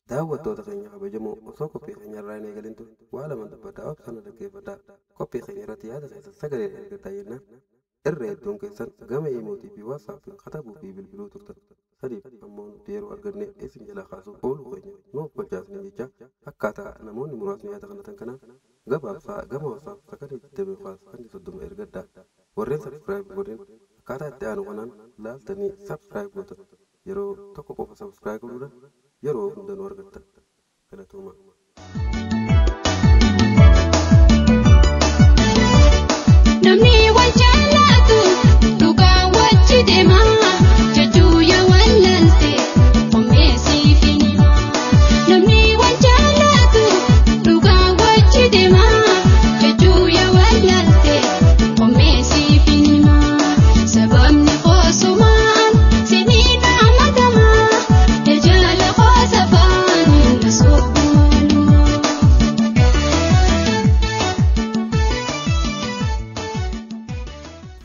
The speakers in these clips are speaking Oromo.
daawwattoota keenya kabajamoo osoo qophii keenya irraa hin eegalintu waa lama dubbadhaa obsana dhaggeeffadhaa. Qophii keenya irratti yaada keessan sagalee argataa jennaan irra hedduun keessan gama iimootii fi waasaappiin katabuu fi bilbiluu turtan. Sadiif ammoo nuti yeroo arganne isin jala kaasuuf ooluu keenya nuuf gochaasne jecha akkaataa namoonni muraasni yaada kanatan kanaaf gabaabsaa gama waasaap sagalee 25 ergaddaa. Warreen sabskiraayib godhin akkaataa itti aanu kanaan laaltanii sabskiraayib gootan. Yeroo tokko qofa sabskiraayib godhuudhaan yeroo hundanuu argattan. Galatooma. Namni wal jaallatu dhugaa wajji deema jechuu yaa wallaltee qommeessiif hima. Namni wal jaallatu dhugaa wajji deema jechuu yaa wallaltee qommeessiif hima. Sababni qoosumaan sinii naamatama ejaala qoosafaan hin soobulu.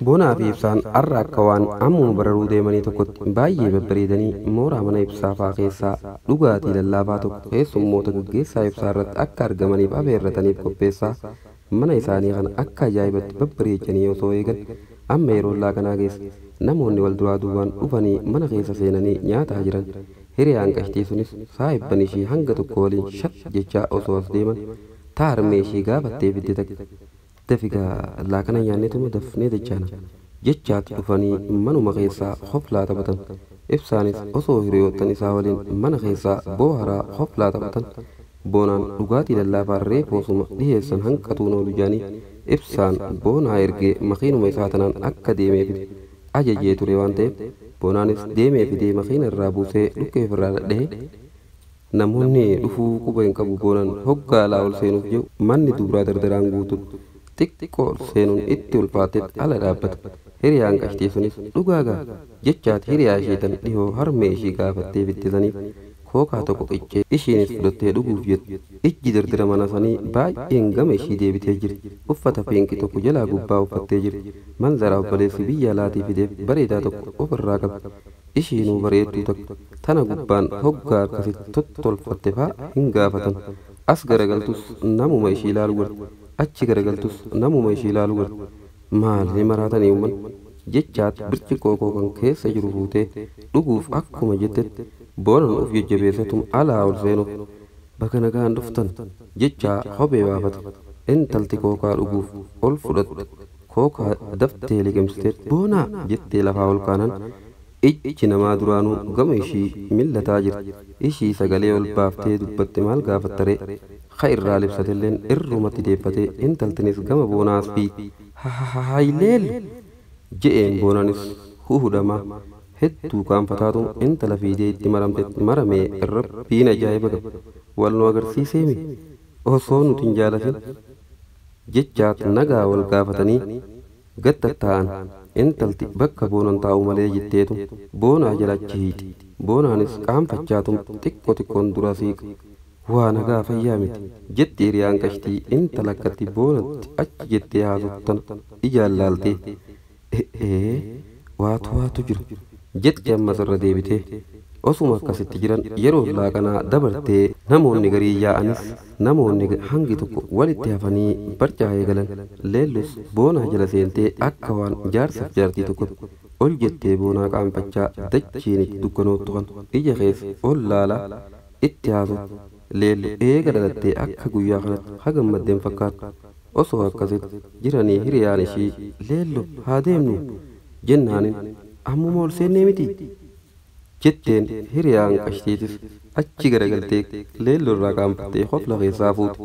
Boonaa fi ibsaan har'a akka waan ammuma bararuu deemanii tokkotti baay'ee babbareedanii mooraa mana ibsaa fa'aa keessaa dhugaatii lallaafaa tokko keessummoota gaggeessaa ibsaa irratti akka argamaniif afeerrataniif qopheessaa mana isaanii kana akka ajaa'ibatti babbareechanii osoo eegan amma yeroo laakanaa keessa namoonni wal duraa duubaan dhufanii mana keessa seenanii nyaataa jiran. Hiriyaan qashtii sunis saayibban ishii hanga tokko waliin shat jechaa osoo as deeman taarmee ishii gaafattee fidde takka. Dafigaa laakana nyaannetuma dafnee dachaana jechaatti dhufanii manuma keessaa hoflaa taphatan. Ibsaanis osoo hiriyoottan isaa waliin mana keessaa booharaa hoflaa taphatan. Boonaan dhugaatii lallaafaa reefoosuma dhiheessan hanqatuun oolu jaanii ibsaan boonaa ergee makiinuma isaa tanaan akka deemee fide ajajee ture waan ta'eef boonaanis deemee fidee makiina irraa buusee dhukkee ofirraa dhadhee namoonni dhufuu quba hin qabu. Boonaan hoggaa alaa ol seenuuf jiru manni duuraa dardaraan guutu xiqqoo ol seenuun itti ulfaatetti ala dhaabbata. Hiriyaan qashtii sunis dhugaagaa jechaati hiriyaa isheetan dhihoo harmee ishii gaafattee fiddisaniif kookaa tokko qiccee ishiinis fudhattee dhuguuf jettu. Ijji dardara mana sanii baay'een gama ishii deebitee jirti. Uffata peenqii tokko jalaa gubbaa uffattee jirti. Manzaraa obboleessi biyya alaatii fideef bareedaa tokko ofirraa qabdi. Ishiinuu bareedduu tokko tana gubbaan hoggaa akkasitti tottolfatte fa'aa hin gaafatan. As garagaltus namuma ishii ilaalu garti. Achi garagaltus namuma ishii ilaalu garti. Maali maraatanii uuman jechaatti birciqoo kookan keessa jiru fuutee dhuguuf akkuma jettetti boonan of jajjabeessatum alaa ol seenuuf bakka nagaan dhuftan jechaa kophee baafata. Intalti kookaa dhuguuf ol fudhatte kookaa daftee liqimsitee boonaa jettee lafaa ol kaanan ijji namaa duraanuu gama ishii millataa jirti. Ishii sagalee ol baaftee dubbatte maal gaafattaree ka irraa libsatelleen irrumatti deeffatee intaltinis gama boonaas fi hayileelu je'een boonaanis huhudhamaa hedduu kaanfataatu intala fiidee itti maramee rabbiin ajaa'iba qaba. Wal nu agarsiiseemi osoo nuti hin jaalatin jechaat nagaa wal gaafatanii gattatta'an. Intalti bakka boonan taa'u malee jetteetu boonaa jalachi hiiti. Boonaanis qaanfachaatum xiqqoon dura siiqa. Waa nagaa fayyaa miti jetti hiriyaan qashtii intala akkatti boonatti achi jettee haasoftan ijaan laaltee waatu jira jetti ammas irra deebitee osuma akkasitti jiran yeroo laakanaa dabartee namoonni garii yaa'anis namoonni hangi tokko walitti hafanii barchaa'ee galan. Leellus boonaa jala seentee akka waan jaarsaaf jaartii tokkotti ol jettee boonaa qaanfachaa dachiin itti dukkanootu kan ija keessa ol laalaa itti haasoftu. Leellu eega dhalattee akka guyyaa kanatti hagammaddeen fakkaatu. Osoo akkasitti jiranii hiriyaan ishii leellu haa deemnu jennaanin ammuma ol seennee miti jetteen hiriyaan qashtiitis achi garagaltee leellu irraa qaanfattee hofla keessaa fuute.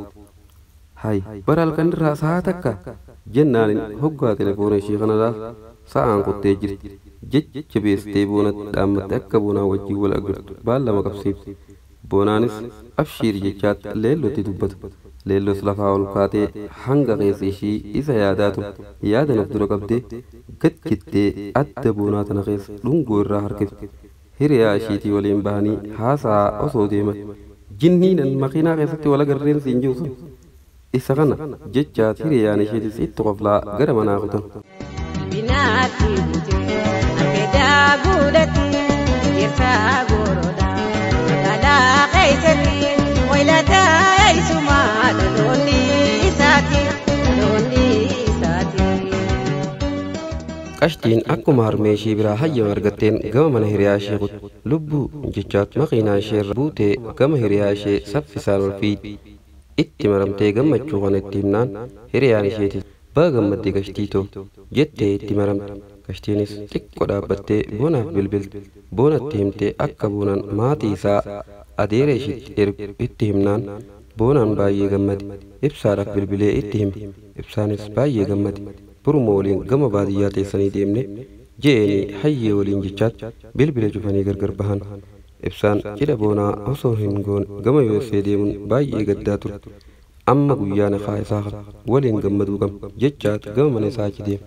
Hayi bara halkan irraa sa'a takka jennaanin hoggaa telefoona ishii kana laal sa'aan qottee jirti jecha beestee boonatti dhaammatte akka boonaa wajjin wal agartu baallama qabsiifte. Boonaanis abshiir jechaatti leellotti dubbata. Leellos lafaa ol kaatee hanga keessa ishii isa yaadaa turte. Yaadan of dura qabdee gad jettee adda boonaa tana keessa dhungoo irraa harkifte. Hiriyaa ishiitii waliin bahanii haasaa osoo deeman jinniinan makiinaa keessatti wal agarreen siin jiru sun isa kana jechaat hiriyaan ishiitis itti qoflaa gara manaa kutan. Binaatti butee argeedaa guudhatti yersaa gooroodhaa magaalaa keessatti. suma dhaloonni isaati. Qashtiin akkuma harmee ishee biraa hayyama argatteen gama mana hiriyaa ishee kutte. Lubbuu jechaatu makiinaa ishee irra buutee gama hiriyaa ishee saffisaan ol fiidde. Itti maramtee gammachuu kana itti himnaan hiriyaan isheetis baga gammaddee Qashtii too jettee itti maramte. Qashtiinis xiqqoo dhaabbattee boonaaf bilbilte. Boonatti himtee akka boonaan maatii isaa adeera isheetti ergu itti himnaan boonaan baay'ee gammade. Ibsaadhaaf bilbilee itti hime. Ibsaanis baay'ee gammade. Buruma waliin gama baadiyyaa teessanii deemne je'anii hayyee waliin jechaatti bilbila cufanii gargar bahan. Ibsaan cidha boonaa osoo hin goone gama USA deemuun baay'ee gaddaa ture. Amma guyyaa nafaa isaa waliin gammaduu qaba jechaatti gama mana isaa achi deeme.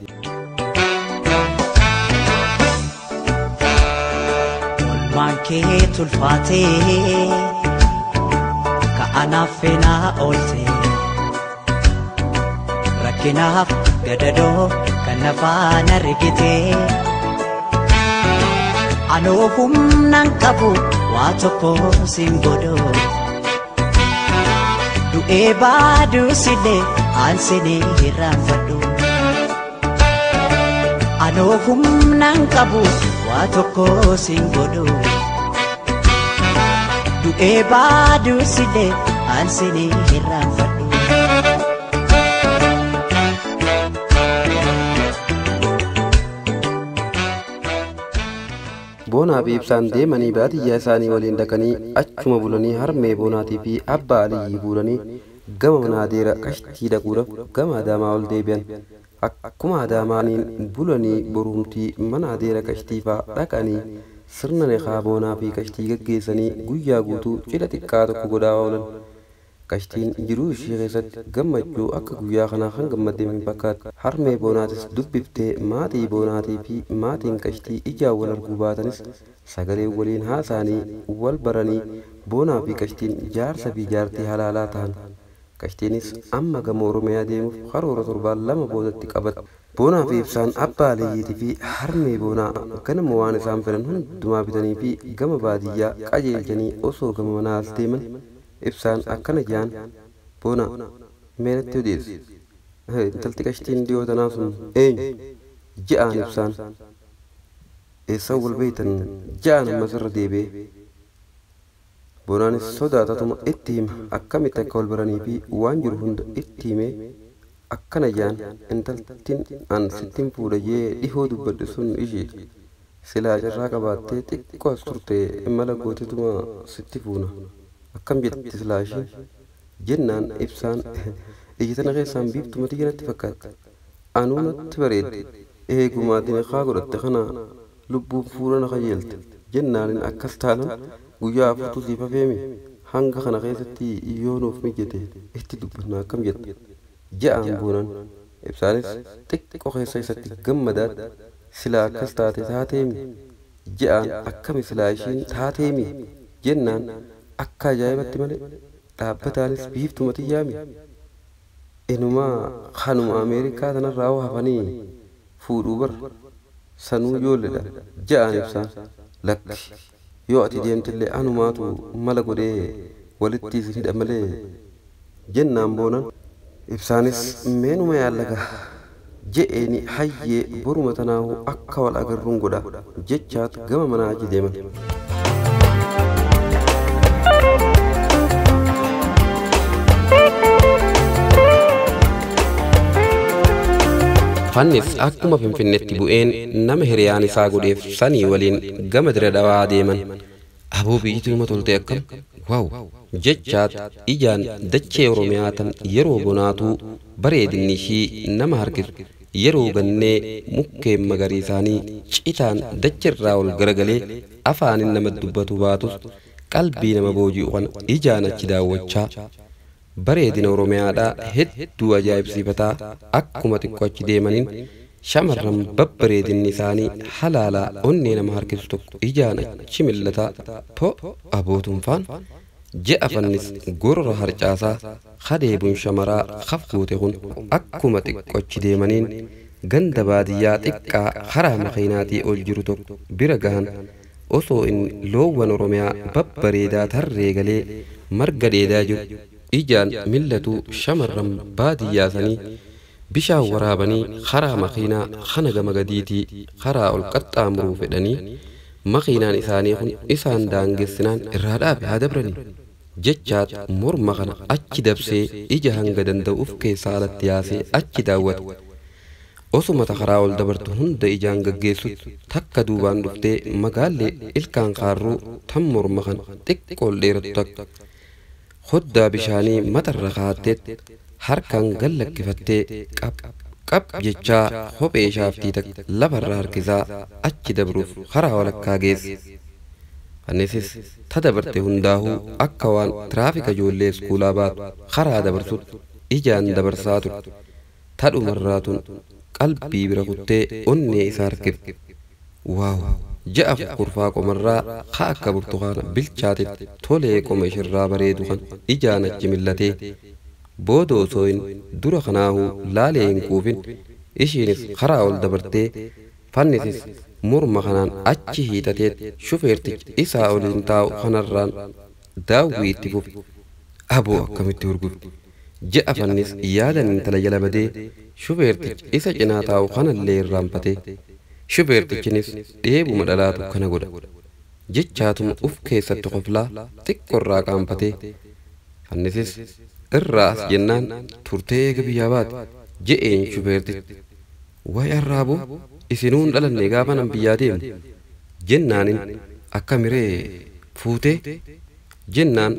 Olmaan kee tulfaatee ka'anaaf feenaa ooltee rakkinaaf gadadoo kan nafaan argitee anoo humnaan qabu waa tokko siin godhoo du'ee baaduu sillee aansinii hirraanfadhu anoo humnaan qabu waa tokko siin godhoo du'ee baaduu sillee aansinii hirraanfadhu. Boonaa fi Ibsaan deemanii baadiyyaa isaanii waliin dhaqanii achuma bulanii harmee boonaatii fi abbaa Aliyyii fuudhanii gama mana adeera Qashtii dhaquudhaaf gama Adaamaa ol deebi'an. Akkuma Adaamaaniin bulanii borumtii mana adeera Qashtii fa'aa dhaqanii sirna niqaa boonaa fi Qashtii gaggeessanii guyyaa guutuu cidha xiqqaa tokko godhaa oolan. Qashtiin jiruu ishee keessatti gammachuu akka guyyaa kanaa kan gammadde hin fakkaatu. Harmee boonaatis dubbiftee maatii boonaatii fi maatiin Qashtii ijaan wal arguu baatanis sagalee waliin haasa'anii wal baranii boonaa fi Qashtiin jaarsa fi jaartii halaalaa ta'an. Qashtiinis amma gama Oromiyaa deemuuf karoora torbaan lama boodatti qabatte. Boonaa fi Ibsaan abbaa Aliyyiitii fi harmee boonaa ganama waan isaan fedhan hundumaa bitanii fi gama baadiyyaa qajeelchanii osoo gama manaa as deeman Ibsaan akkana jedhaan boonaa meeratti odeessu intalti Qashtiin dhiyoo tanaa sun eenyu je'aan Ibsaan eessan wal beeytan je'aan ammas irra deebi'ee boonaanis sodaatatuma itti hima akkamitti akka wal baranii fi waan jiru hunda itti himee akkana jedhaan intaltiin an sittin fuudha jee dhihoo dubbadhe sun isheeti silaa carraa qabaattee xiqqoo as turte imala gootituma sitti fuuna akkam jetti silaa ishiin jennaan Ibsaan ija tana keessaan biiftuu matii jalatti fakkaata anuu natti bareedde eegumaatiin niqaa godhatte kana lubbuun fuula na qajeelte jennaanin akkas taanan guyyaa afurtuu siif hafeemi hanga kana keessatti yoo nuuf mijate itti dubbanna akkam jetta je'aan boonaan. Ibsaanis xiqqoo keessa isatti gammadaatti silaa akkas taate taateemi je'aan akkami silaa ishiin taateemi jennaan akka ajaa'ibatti malee dhaabbataanis biiftumati yaami inumaa kanuma Ameerikaa tanarraa hoo hafanii fuudhuu bar sanuu ijoolledha je'aan Ibsaan. Lakki yoo ati deemtillee anumaatu mala godhee walitti isin hidha malee jennaan boonaan. Ibsaanis meenuma yaallaga je'eeni hayyee boruma tanaahu akka wal agarruun godha jechaatu gama manaa achi deeman. Fannis akkuma Finfinneetti bu'een nama hiriyaan isaa godheef sanii waliin gama Dire Dhawaa deeman. Aboo biyyitti numa tolte akkam waaw jechaat ijaan dachee Oromiyaa tan yeroo bonaatuu bareedinni ishii nama harkisu yeroo gannee mukkeen magariisaanii citaan dachirraa ol garagalee afaanin nama dubbatu baatus qalbii nama booji'u kan ijaan achi daawwachaa bareedina Oromiyaadhaa hedduu ajaa'ibsiifataa akkuma xiqqoo achi deemaniin shamarran babbareedinni isaanii halaalaa onnee nama harkisu tokko ijaan achi millataa po abootumfaan je'a fannis gorora harcaasaa hadeebuun shamaraa hafguute kun akkuma xiqqoo achi deemaniin ganda baadiyyaa xiqqaa karaa makiinaatii ol jiru tokko bira gahan osoo inni loowwan Oromiyaa babbareedaa tarree galee marga dheedaa jiru ijaan millatu shamarran baadiyyaa sanii bishaan waraabanii karaa makiinaa kana gama gadiitii karaa ol qaxxaamuruu fedhanii makiinaan isaanii kun isaan daangessinaan irraa dhaabe haa dabranii jechaat morma kana achi dabsee ija hanga danda'u uf keessaa alatti yaasee achi daawwate. Osuma karaa ol dabartu hunda ijaan gaggeessutti takka duubaan dhuftee magaallee ilkaan kaarruu tan morma kan xiqqool dheeratu takka hoddaa bishaanii matarra kaa'atteet harkaan gallakkifattee qab jechaa kophee shaaftii takka lafarra harkisaa achi dabruuf karaa walakkaa geesse. Annisis ta dabarte hundaahuu akka waan tiraafika ijoollee iskuulaa baatu karaa dabarsutti ijaan dabarsaa turte. Tadhumarraatun qalbii bira kuttee onnee isaa harkifte. Waaw! Ja'a kurfaa qomarraa haa akka burtukaana bilchaatetti tolee qoma ishirraa bareedu kan ijaan achi millatee booda osoo hin dura kanaahuu laalee hin quufin ishiinis karaa ol dabartee fannisis morma kanaan achi hiixateet shufeertichi isaa oliin taa'u kanarraan daawwii itti fufe. Aboo akkamitti hurgufte! Ja'a fannis yaadan intala jala badee shufeertichi isa cinaa taa'u kanallee irraanfatee shufeertichinis dheebuma dhalaatu kana godha jechaatuma uf keessatti qoflaa xiqqorraa qaanfatee fannisis irraa as jennaan turtee eega biyyaa baate je'een shufeertichi. Wayi arraaboo isinuun dhalannee gaafa nan biyyaa deemu jennaanin akka miree fuutee jennaan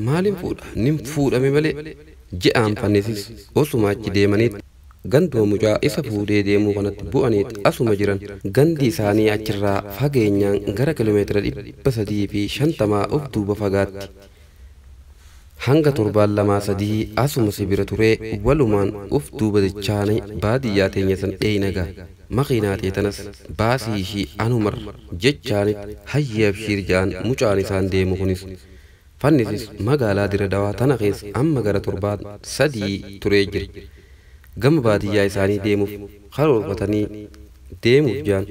maalin fuudha nin fuudhame malee je'aan fannisis osuma achi deemaniitti ganduma mucaa isa fuudhee deemuu kanatti bu'aniitti asuma jiran gandi isaanii achirraa fageenyaan gara kiiloomeetira 350 of duuba fagaatti. Hanga 7-2 asuma sibira turee walumaan uf duuba dachaanii baadiyyaa teenya san dheeynagaa makiinaa teetanas baasii ishii anumarra jechaanit hayya abshiir ja'an mucaan isaan deemu kunis fannisis magaalaa Dira Dawaa tana keessa amma gara 7 turee jira. Gama baadiyyaa isaanii deemuuf karoorfatanii deemuuf ja'an.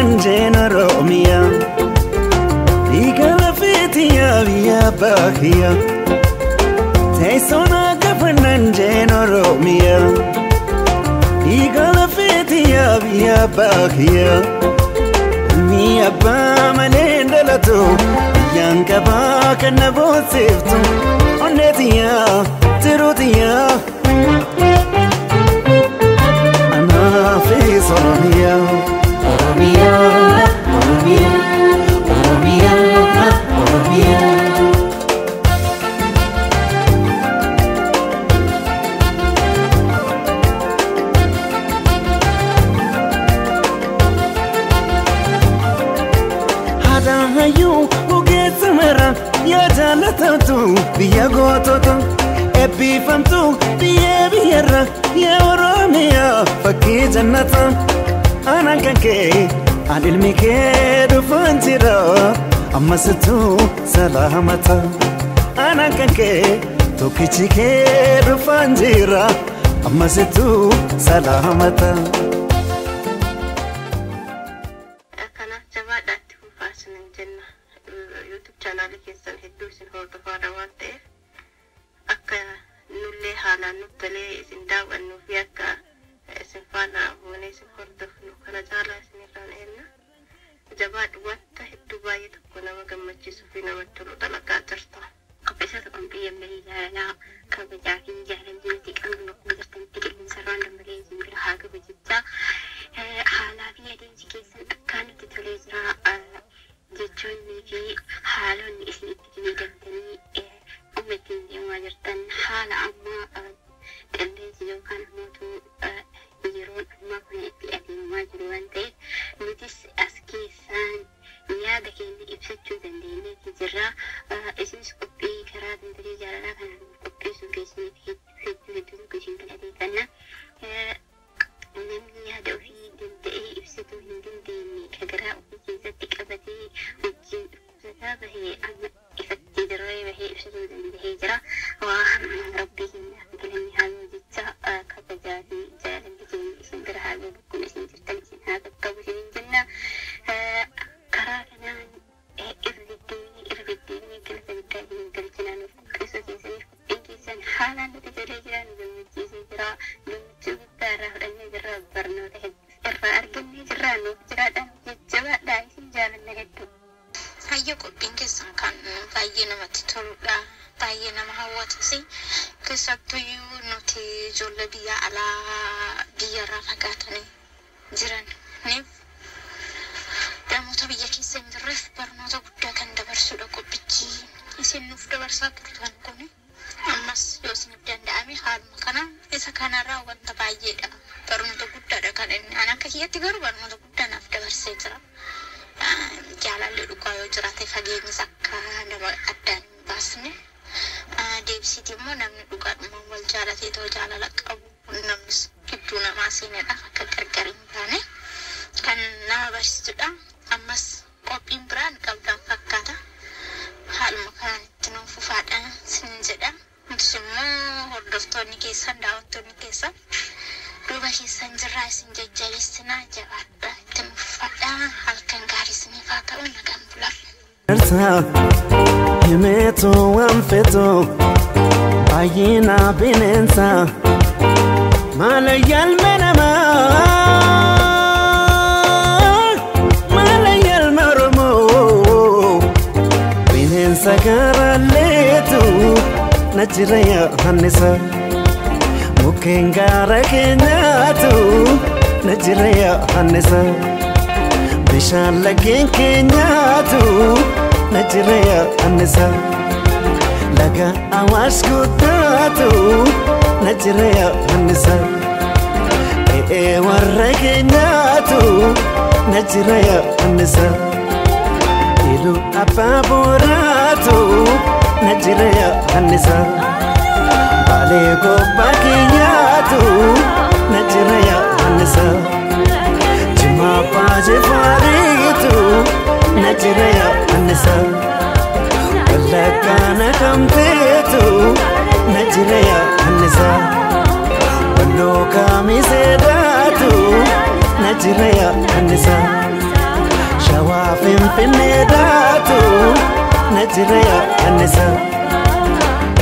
Oromia, igala fitiya via bahia. Tesona kafananjen Oromia, igala fitiya via bahia. Mi abba manendalato, yanka ba kanabosiftu. Onetia, tirutia, anafis Oromia. Oromia, Oromia, Oromia, Oromia. Hada hayu ugesamara ya jalatatu biya gototo ebi famtu biya biyara ya Oromia fakki jannata. Anan kanke adil mikedu fanjira amasitu salamata. Anan kanke tokichi kedu fanjira amasitu salamata. Kana jabaa daatti faasin jenna YouTube channel keessan hedduu isin hordofaa waan ta'eef akka nullee haalaan nuttalee isin daawwannuu fi akka isin faana buunee isin hordofnu kana caalaa isinirraan eenna jabaadhu wanta hedduu baay'ee tokko nama gammachiisuu fi namatti tolu dalagaa jirta. Qopheessitoota qophii jaalalaa kabajaa fi jaalalli qabnu akkuma jirtanitti qilleensarraan dambalee isin bira haa ga'u jechaa keessatti garuu barnoota guddaa naaf dabarsee jira. Jaalalli dhugaa yoo jiraate fageenyis akka nama addaan hin baasne. Deebisiiti immoo namni dhugaadhuma wal jaalatee too jaalala qabu namnis gidduu namaa seenedhaaf akka gargar hin taane kan nama barsiisudha. Ammas qophiin biraan qabdan fakkaata. Haaluma kanaan itti nuuf fufaadha sin jedha. Nutis immoo hordoftoonni keessan daawwattoonni keessan duuba keessan jirraa isin jajjabeessinaa jabaadha itti nuuf fufaadha. Halkan gaarii isiniif haa ta'u nagaan bulaa. Himeetu waan feetu baay'ina bineensa maala yaalme namaa maala yaalme oromoo bineensa gaaraleetu na jira yaannisa mukkeen gaara keenyaatu na jira yaannisa bishaan laggeen keenyaatu na jira yaannisa laga awaash guddaatu na jira yaannisa warra keenyaatu na jira yaannisa ilu abbaa booraatu na jira yaannisa baalee gobbaa keenyaatu na jira yaannisa jimaa baajee faariitu na jira yaannisa wallaggaana kamteetu na jira yaannisa walloo kaamiseedhaatu na jira yaannisa shawaa finfinneedhaatu na jira yaannisa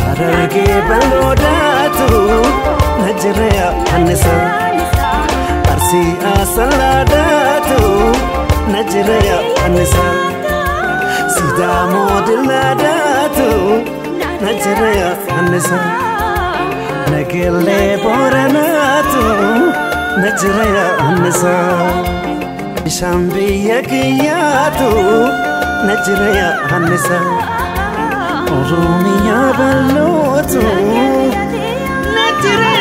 harargee bal'oodhaatu na jira yaannisa arsii asalaadhaatu na jira yaannisa sidaamoo dillaadhaatu na jira yaannisa nageellee booranaatu na jira yaannisa bishaan biyya kiyyaatu na jira yaannisa oromiyaa bal'ootu na jira